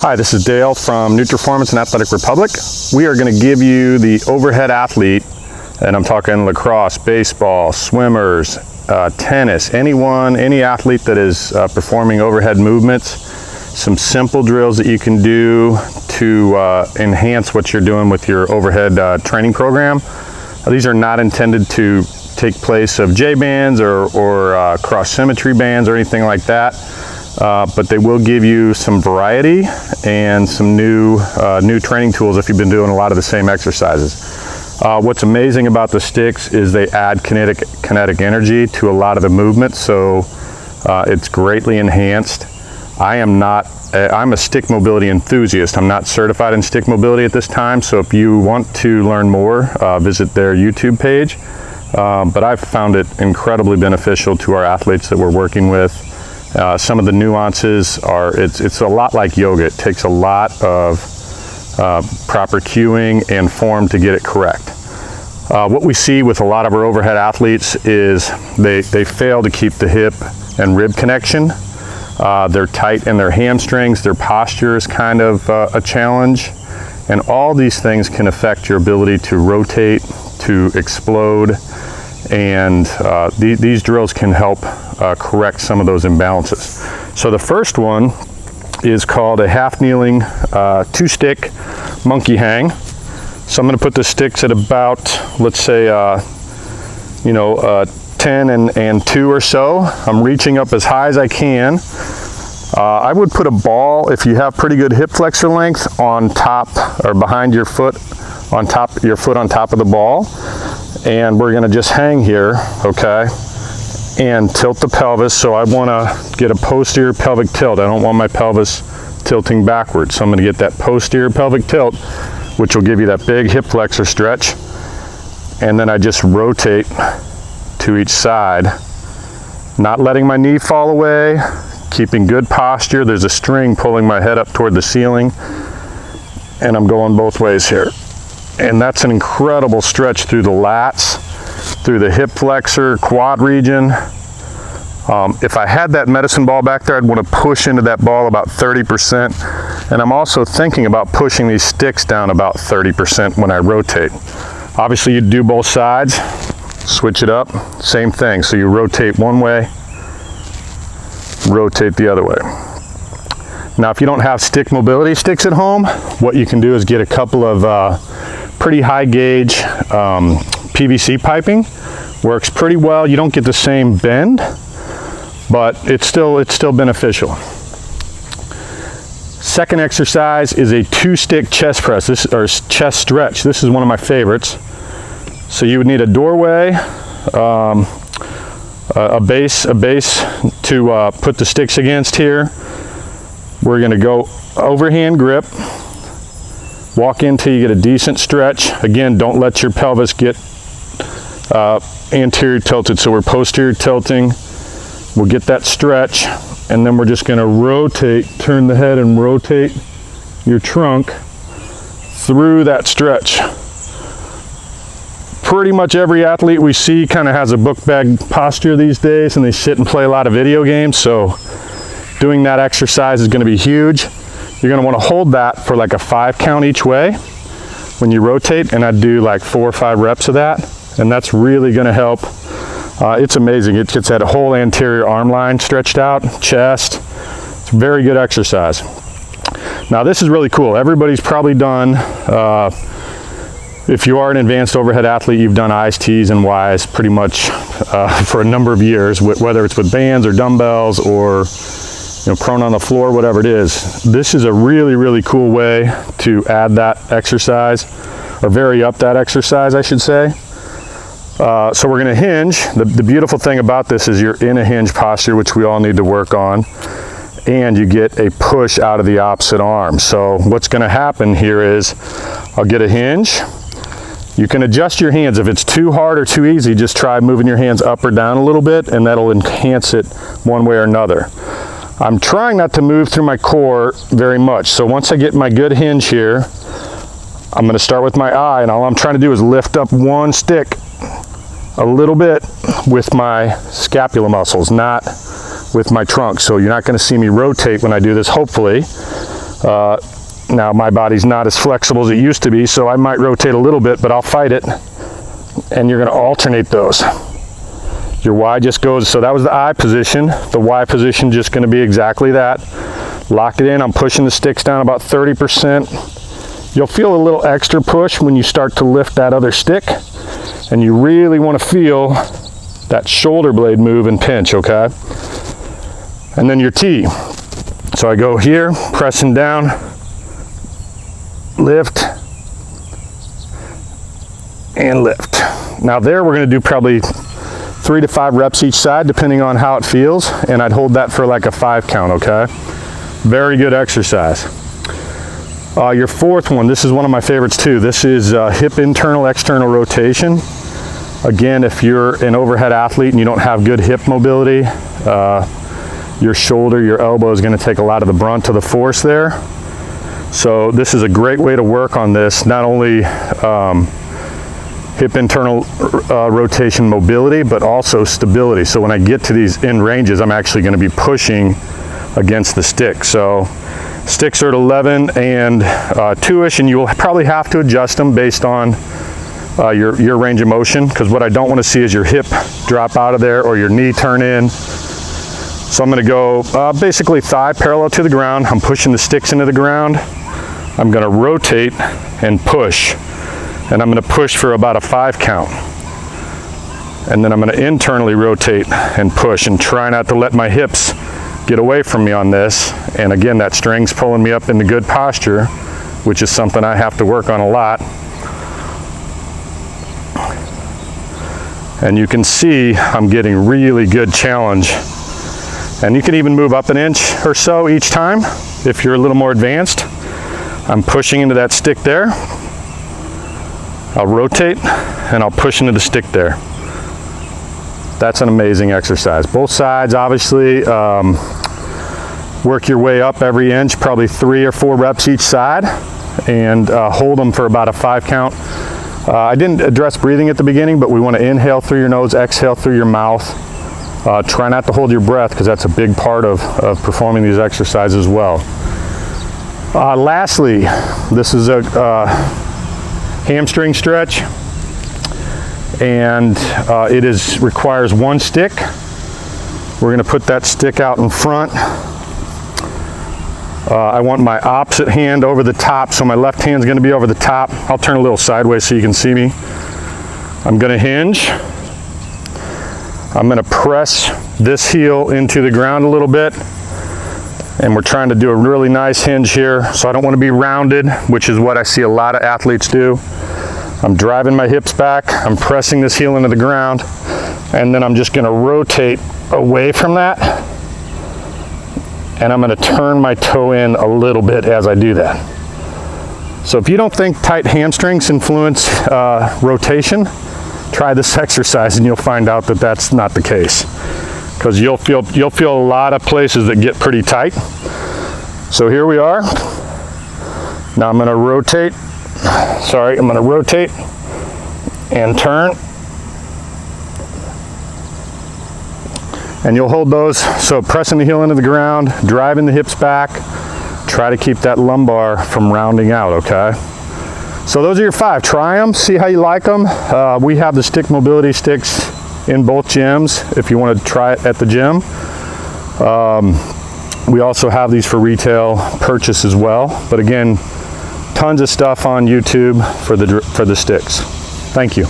Hi, this is Dale from Nutriformance and Athletic Republic. We are going to give you the overhead athlete, and I'm talking lacrosse, baseball, swimmers, tennis, any athlete that is performing overhead movements, some simple drills that you can do to enhance what you're doing with your overhead training program. These are not intended to take place of J-bands or cross symmetry bands or anything like that. But they will give you some variety and some new training tools if you've been doing a lot of the same exercises. What's amazing about the sticks is they add kinetic energy to a lot of the movement, so it's greatly enhanced. I'm a stick mobility enthusiast. I'm not certified in stick mobility at this time, so if you want to learn more, visit their YouTube page. But I've found it incredibly beneficial to our athletes that we're working with. Some of the nuances are, it's a lot like yoga. It takes a lot of proper cueing and form to get it correct. What we see with a lot of our overhead athletes is they fail to keep the hip and rib connection. They're tight in their hamstrings, their posture is kind of a challenge, and all these things can affect your ability to rotate, to explode, and these drills can help correct some of those imbalances. So the first one is called a half kneeling two-stick monkey hang. So I'm going to put the sticks at about, let's say, 10 and 2 or so. I'm reaching up as high as I can. I would put a ball, if you have pretty good hip flexor length, on top or behind your foot, on top of the ball. And we're going to just hang here, okay, and tilt the pelvis. So I want to get a posterior pelvic tilt. I don't want my pelvis tilting backwards. So I'm going to get that posterior pelvic tilt, which will give you that big hip flexor stretch. And then I just rotate to each side, not letting my knee fall away, keeping good posture. There's a string pulling my head up toward the ceiling, and I'm going both ways here. And that's an incredible stretch through the lats, through the hip flexor, quad region. If I had that medicine ball back there, I'd want to push into that ball about 30%. And I'm also thinking about pushing these sticks down about 30% when I rotate. Obviously, you do both sides, switch it up, same thing. So you rotate one way, rotate the other way. Now, if you don't have stick mobility sticks at home, what you can do is get a couple of pretty high gauge PVC piping. Works pretty well. You don't get the same bend, but it's still beneficial. Second exercise is a two-stick chest press, or chest stretch. This is one of my favorites. So you would need a doorway, a base to put the sticks against here. We're going to go overhand grip. Walk in till you get a decent stretch. Again, don't let your pelvis get anterior tilted. So we're posterior tilting. We'll get that stretch, and then we're just going to rotate, turn the head and rotate your trunk through that stretch. Pretty much every athlete we see kind of has a book bag posture these days, and they sit and play a lot of video games. So doing that exercise is going to be huge. You're going to want to hold that for like a 5 count each way when you rotate, and I'd do like 4 or 5 reps of that, and that's really going to help. It's amazing. It gets that whole anterior arm line stretched out, chest. It's a very good exercise. Now this is really cool. Everybody's probably done, if you are an advanced overhead athlete, you've done I's, T's, and Y's pretty much for a number of years, whether it's with bands or dumbbells or prone on the floor, whatever it is. This is a really, really cool way to add that exercise, or vary up that exercise, I should say. So we're going to hinge. The beautiful thing about this is you're in a hinge posture, which we all need to work on, and you get a push out of the opposite arm. So what's going to happen here is I'll get a hinge. You can adjust your hands. If it's too hard or too easy, just try moving your hands up or down a little bit, and that'll enhance it one way or another. I'm trying not to move through my core very much. So once I get my good hinge here, I'm going to start with my eye, and all I'm trying to do is lift up one stick a little bit with my scapula muscles, not with my trunk. So you're not going to see me rotate when I do this, hopefully. Now my body's not as flexible as it used to be, so I might rotate a little bit, but I'll fight it. And you're gonna alternate those. Your Y just goes, so that was the I position. The Y position just gonna be exactly that. Lock it in, I'm pushing the sticks down about 30%. You'll feel a little extra push when you start to lift that other stick, and you really wanna feel that shoulder blade move and pinch, okay? And then your T. So I go here, pressing down, lift, and lift. Now there we're gonna do probably 3 to 5 reps each side, depending on how it feels, and I'd hold that for like a 5 count, okay? Very good exercise. Your fourth one, this is one of my favorites too. This is hip internal external rotation. Again, if you're an overhead athlete and you don't have good hip mobility, your shoulder, your elbow is going to take a lot of the brunt of the force there. So this is a great way to work on this, not only hip internal rotation mobility, but also stability. So when I get to these end ranges, I'm actually going to be pushing against the stick. So sticks are at 11 and 2-ish, and you will probably have to adjust them based on your range of motion, because what I don't want to see is your hip drop out of there or your knee turn in. So I'm going to go basically thigh parallel to the ground. I'm pushing the sticks into the ground. I'm going to rotate and push, and I'm going to push for about a 5 count. And then I'm going to internally rotate and push and try not to let my hips get away from me on this. And again, that string's pulling me up into good posture, which is something I have to work on a lot. And you can see I'm getting really good challenge. And you can even move up an inch or so each time if you're a little more advanced. I'm pushing into that stick there. I'll rotate and I'll push into the stick there. That's an amazing exercise. Both sides, obviously, work your way up every inch, probably 3 or 4 reps each side, and hold them for about a 5 count. I didn't address breathing at the beginning, but we want to inhale through your nose, exhale through your mouth. Try not to hold your breath, because that's a big part of performing these exercises well. Lastly, this is a hamstring stretch, and it requires 1 stick. We're going to put that stick out in front. I want my opposite hand over the top, so my left hand's going to be over the top. I'll turn a little sideways so you can see me. I'm going to hinge. I'm going to press this heel into the ground a little bit, and we're trying to do a really nice hinge here, so I don't want to be rounded, which is what I see a lot of athletes do. I'm driving my hips back, I'm pressing this heel into the ground, and then I'm just going to rotate away from that, and I'm going to turn my toe in a little bit as I do that. So if you don't think tight hamstrings influence rotation, try this exercise and you'll find out that that's not the case, because you'll feel a lot of places that get pretty tight. So here we are. Now I'm going to rotate. I'm going to rotate and turn, and you'll hold those. So pressing the heel into the ground, driving the hips back, try to keep that lumbar from rounding out, okay? So those are your 5. Try them, see how you like them. We have the stick mobility sticks in both gyms if you want to try it at the gym. We also have these for retail purchase as well. But again, tons of stuff on YouTube for the sticks. Thank you.